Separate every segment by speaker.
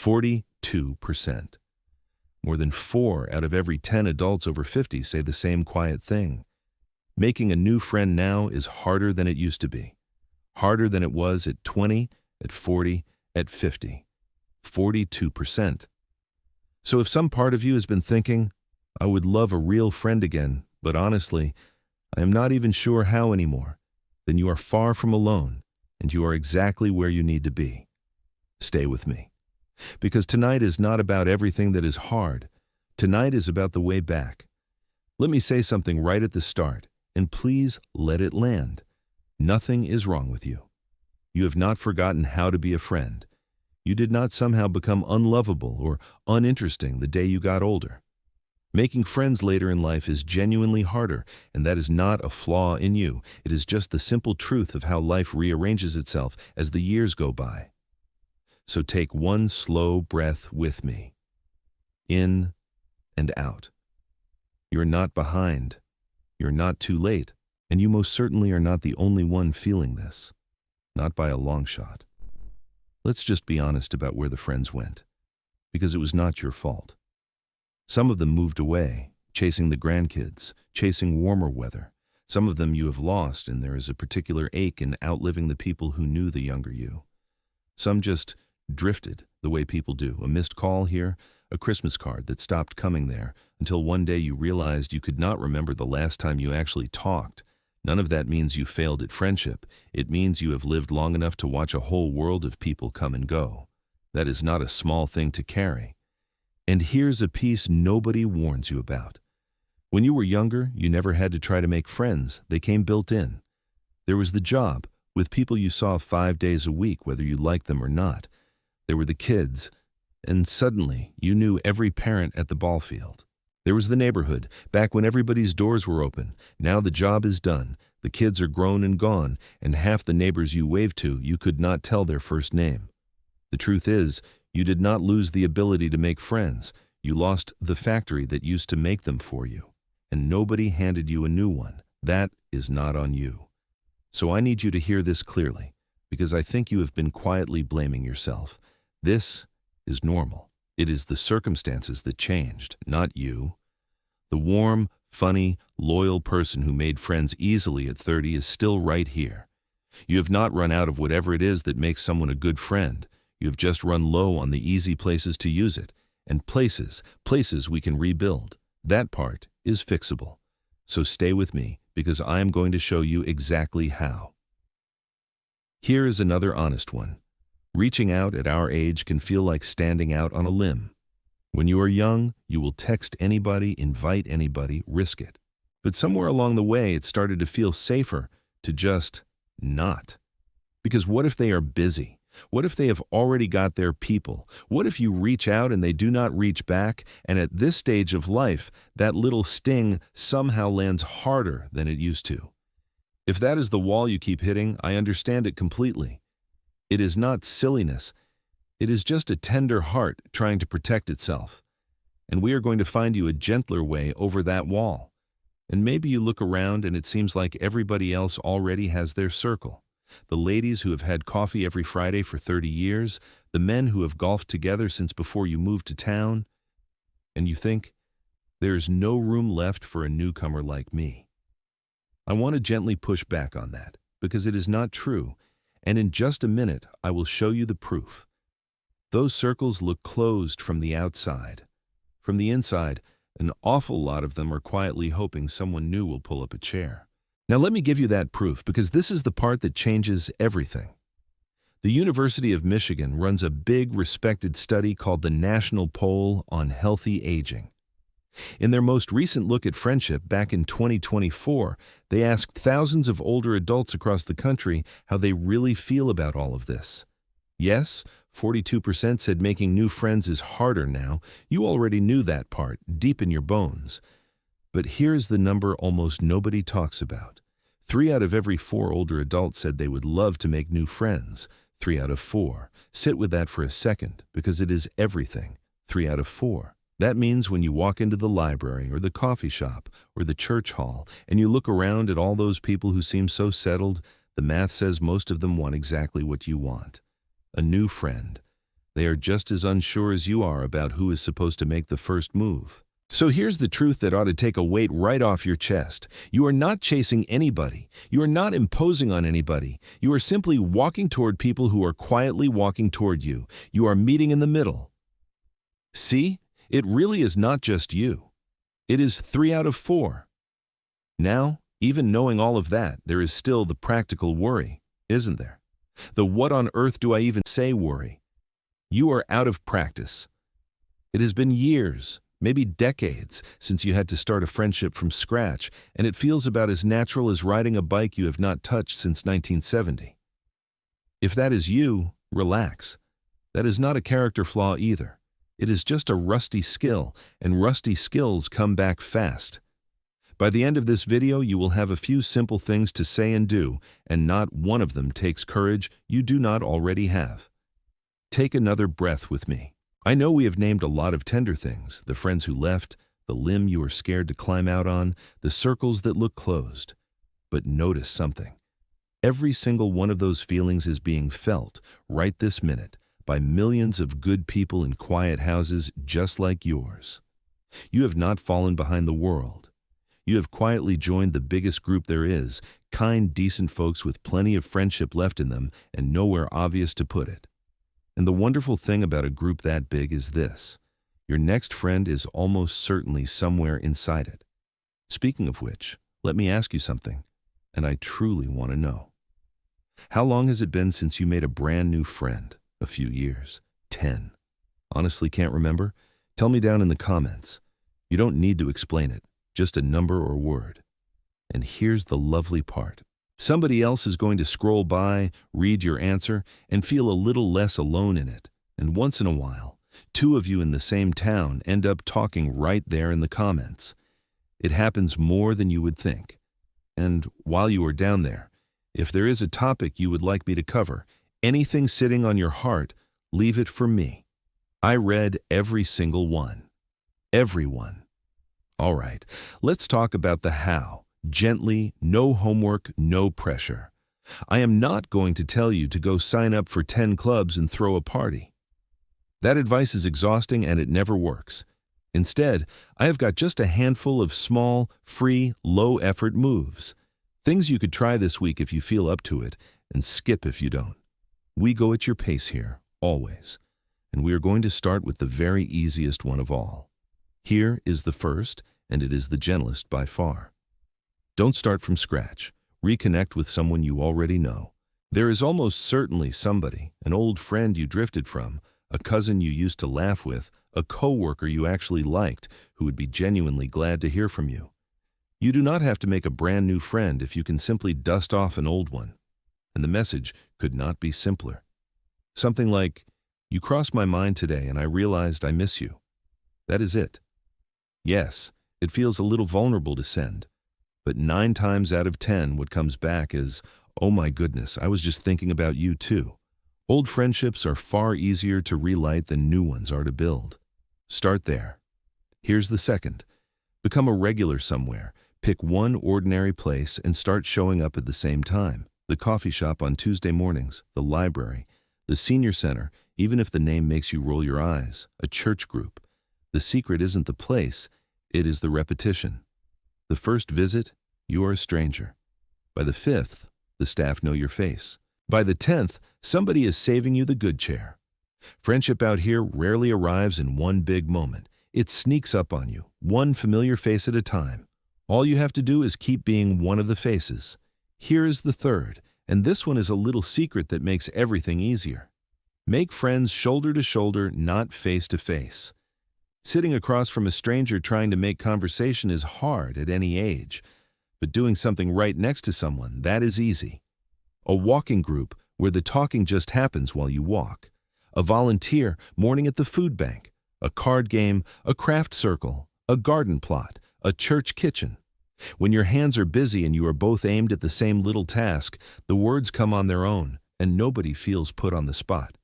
Speaker 1: 42%. More than 4 out of every 10 adults over 50 say the same quiet thing. Making a new friend now is harder than it used to be. Harder than it was at 20, at 40, at 50. 42%. So if some part of you has been thinking, I would love a real friend again, but honestly, I am not even sure how anymore, then you are far from alone, and you are exactly where you need to be. Stay with me. Because tonight is not about everything that is hard. Tonight is about the way back. Let me say something right at the start, and please let it land. Nothing is wrong with you. You have not forgotten how to be a friend. You did not somehow become unlovable or uninteresting the day you got older. Making friends later in life is genuinely harder, and that is not a flaw in you. It is just the simple truth of how life rearranges itself as the years go by. So take one slow breath with me. In and out. You're not behind. You're not too late. And you most certainly are not the only one feeling this. Not by a long shot. Let's just be honest about where the friends went. Because it was not your fault. Some of them moved away, chasing the grandkids, chasing warmer weather. Some of them you have lost, and there is a particular ache in outliving the people who knew the younger you. Some just drifted, the way people do. A missed call here, a Christmas card that stopped coming there, until one day you realized you could not remember the last time you actually talked. None of that means you failed at friendship. It means you have lived long enough to watch a whole world of people come and go. That is not a small thing to carry. And here's a piece nobody warns you about. When you were younger, you never had to try to make friends. They came built in. There was the job, with people you saw 5 days a week, whether you liked them or not. There were the kids, and suddenly you knew every parent at the ball field. There was the neighborhood, back when everybody's doors were open. Now the job is done. The kids are grown and gone, and half the neighbors you waved to, you could not tell their first name. The truth is, you did not lose the ability to make friends. You lost the factory that used to make them for you. And nobody handed you a new one. That is not on you. So I need you to hear this clearly, because I think you have been quietly blaming yourself. This is normal. It is the circumstances that changed, not you. The warm, funny, loyal person who made friends easily at 30 is still right here. You have not run out of whatever it is that makes someone a good friend. You have just run low on the easy places to use it. And places we can rebuild. That part is fixable. So stay with me, because I am going to show you exactly how. Here is another honest one. Reaching out at our age can feel like standing out on a limb. When you are young, you will text anybody, invite anybody, risk it. But somewhere along the way, it started to feel safer to just not. Because what if they are busy? What if they have already got their people? What if you reach out and they do not reach back? And at this stage of life, that little sting somehow lands harder than it used to. If that is the wall you keep hitting, I understand it completely. It is not silliness. It is just a tender heart trying to protect itself. And we are going to find you a gentler way over that wall. And maybe you look around and it seems like everybody else already has their circle. The ladies who have had coffee every Friday for 30 years, the men who have golfed together since before you moved to town. And you think, there is no room left for a newcomer like me. I want to gently push back on that, because it is not true. And in just a minute, I will show you the proof. Those circles look closed from the outside. From the inside, an awful lot of them are quietly hoping someone new will pull up a chair. Now let me give you that proof, because this is the part that changes everything. The University of Michigan runs a big, respected study called the National Poll on Healthy Aging. In their most recent look at friendship back in 2024, they asked thousands of older adults across the country how they really feel about all of this. Yes, 42% said making new friends is harder now. You already knew that part, deep in your bones. But here's the number almost nobody talks about. 3 out of every 4 older adults said they would love to make new friends. 3 out of 4. Sit with that for a second, because it is everything. 3 out of 4. That means when you walk into the library or the coffee shop or the church hall and you look around at all those people who seem so settled, the math says most of them want exactly what you want. A new friend. They are just as unsure as you are about who is supposed to make the first move. So here's the truth that ought to take a weight right off your chest. You are not chasing anybody. You are not imposing on anybody. You are simply walking toward people who are quietly walking toward you. You are meeting in the middle. See, it really is not just you. It is 3 out of 4. Now, even knowing all of that, there is still the practical worry, isn't there? The what on earth do I even say worry? You are out of practice. It has been years, maybe decades, since you had to start a friendship from scratch, and it feels about as natural as riding a bike you have not touched since 1970. If that is you, relax. That is not a character flaw either. It is just a rusty skill, and rusty skills come back fast. By the end of this video, you will have a few simple things to say and do, and not one of them takes courage you do not already have. Take another breath with me. I know we have named a lot of tender things, the friends who left, the limb you were scared to climb out on, the circles that look closed. But notice something. Every single one of those feelings is being felt, right this minute, by millions of good people in quiet houses just like yours. You have not fallen behind the world. You have quietly joined the biggest group there is, kind, decent folks with plenty of friendship left in them and nowhere obvious to put it. And the wonderful thing about a group that big is this: your next friend is almost certainly somewhere inside it. Speaking of which, let me ask you something, and I truly want to know. How long has it been since you made a brand new friend? A few years? 10? Honestly can't remember? Tell me down in the comments. You don't need to explain it, just a number or word. And here's the lovely part. Somebody else is going to scroll by, read your answer, and feel a little less alone in it. And once in a while, 2 of you in the same town end up talking right there in the comments. It happens more than you would think. And while you are down there, if there is a topic you would like me to cover, anything sitting on your heart, leave it for me. I read every single one. Every one. All right, let's talk about the how. Gently, no homework, no pressure. I am not going to tell you to go sign up for 10 clubs and throw a party. That advice is exhausting and it never works. Instead, I have got just a handful of small, free, low-effort moves. Things you could try this week if you feel up to it, and skip if you don't. We go at your pace here, always. And we are going to start with the very easiest one of all. Here is the first, and it is the gentlest by far. Don't start from scratch. Reconnect with someone you already know. There is almost certainly somebody, an old friend you drifted from, a cousin you used to laugh with, a coworker you actually liked, who would be genuinely glad to hear from you. You do not have to make a brand new friend if you can simply dust off an old one. And the message could not be simpler. Something like, "You crossed my mind today and I realized I miss you." That is it. Yes, it feels a little vulnerable to send. But 9 times out of 10, what comes back is, "Oh my goodness, I was just thinking about you too." Old friendships are far easier to relight than new ones are to build. Start there. Here's the second. Become a regular somewhere. Pick one ordinary place and start showing up at the same time. The coffee shop on Tuesday mornings, the library, the senior center, even if the name makes you roll your eyes, a church group. The secret isn't the place, it is the repetition. The first visit, you are a stranger. By the 5th, the staff know your face. By the 10th, somebody is saving you the good chair. Friendship out here rarely arrives in one big moment. It sneaks up on you, one familiar face at a time. All you have to do is keep being one of the faces. Here is the third, and this one is a little secret that makes everything easier. Make friends shoulder to shoulder, not face to face. Sitting across from a stranger trying to make conversation is hard at any age, but doing something right next to someone, that is easy. A walking group where the talking just happens while you walk. A volunteer morning at the food bank. A card game, a craft circle, a garden plot, a church kitchen. When your hands are busy and you are both aimed at the same little task, the words come on their own and nobody feels put on the spot.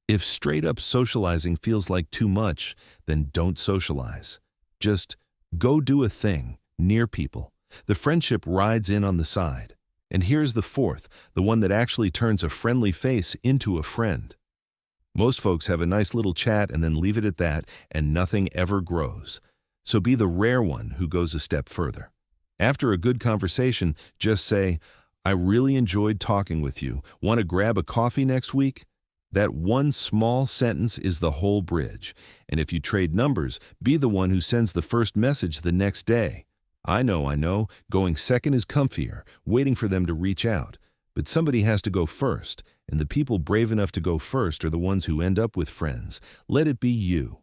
Speaker 1: If straight-up socializing feels like too much, then don't socialize. Just go do a thing, near people. The friendship rides in on the side. And here's the fourth, the one that actually turns a friendly face into a friend. Most folks have a nice little chat and then leave it at that, and nothing ever grows. So be the rare one who goes a step further. After a good conversation, just say, "I really enjoyed talking with you. Want to grab a coffee next week?" That one small sentence is the whole bridge. And if you trade numbers, be the one who sends the first message the next day. I know, going second is comfier, waiting for them to reach out. But somebody has to go first, and the people brave enough to go first are the ones who end up with friends. Let it be you.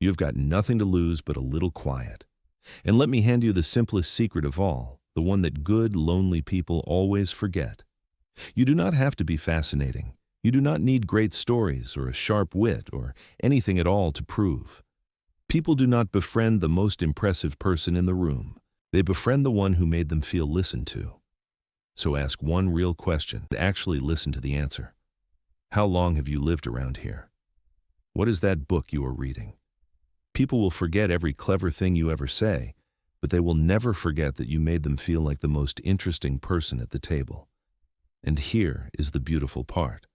Speaker 1: You've got nothing to lose but a little quiet. And let me hand you the simplest secret of all, the one that good, lonely people always forget. You do not have to be fascinating. You do not need great stories or a sharp wit or anything at all to prove. People do not befriend the most impressive person in the room. They befriend the one who made them feel listened to. So ask one real question and actually listen to the answer. How long have you lived around here? What is that book you are reading? People will forget every clever thing you ever say, but they will never forget that you made them feel like the most interesting person at the table. And here is the beautiful part.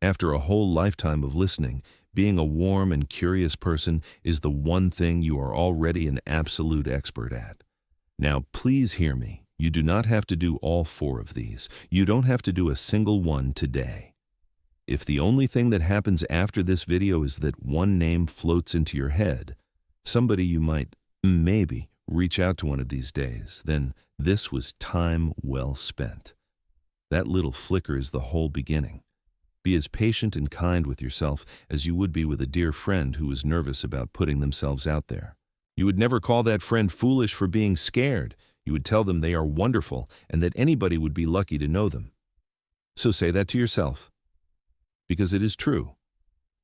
Speaker 1: After a whole lifetime of listening, being a warm and curious person is the one thing you are already an absolute expert at. Now, please hear me. You do not have to do all 4 of these. You don't have to do a single one today. If the only thing that happens after this video is that one name floats into your head, somebody you might, maybe, reach out to one of these days, then this was time well spent. That little flicker is the whole beginning. Be as patient and kind with yourself as you would be with a dear friend who is nervous about putting themselves out there. You would never call that friend foolish for being scared. You would tell them they are wonderful and that anybody would be lucky to know them. So say that to yourself, because it is true.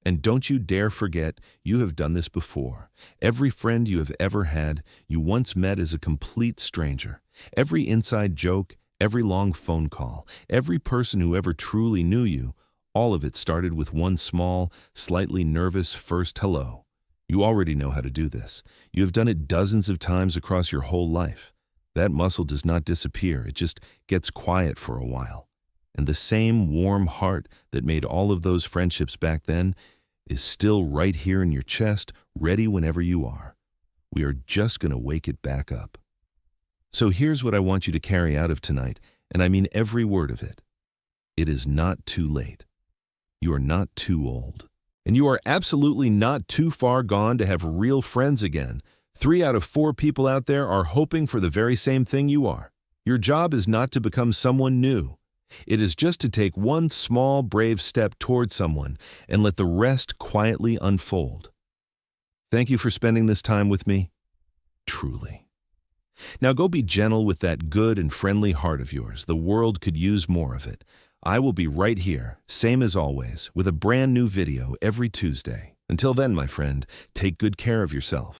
Speaker 1: And don't you dare forget, you have done this before. Every friend you have ever had, you once met as a complete stranger. Every inside joke, every long phone call, every person who ever truly knew you, all of it started with one small, slightly nervous first hello. You already know how to do this. You have done it dozens of times across your whole life. That muscle does not disappear. It just gets quiet for a while. And the same warm heart that made all of those friendships back then is still right here in your chest, ready whenever you are. We are just going to wake it back up. So here's what I want you to carry out of tonight, and I mean every word of it. It is not too late. You are not too old. And you are absolutely not too far gone to have real friends again. 3 out of 4 people out there are hoping for the very same thing you are. Your job is not to become someone new. It is just to take one small, brave step towards someone and let the rest quietly unfold. Thank you for spending this time with me. Truly. Now go be gentle with that good and friendly heart of yours. The world could use more of it. I will be right here, same as always, with a brand new video every Tuesday. Until then, my friend, take good care of yourself.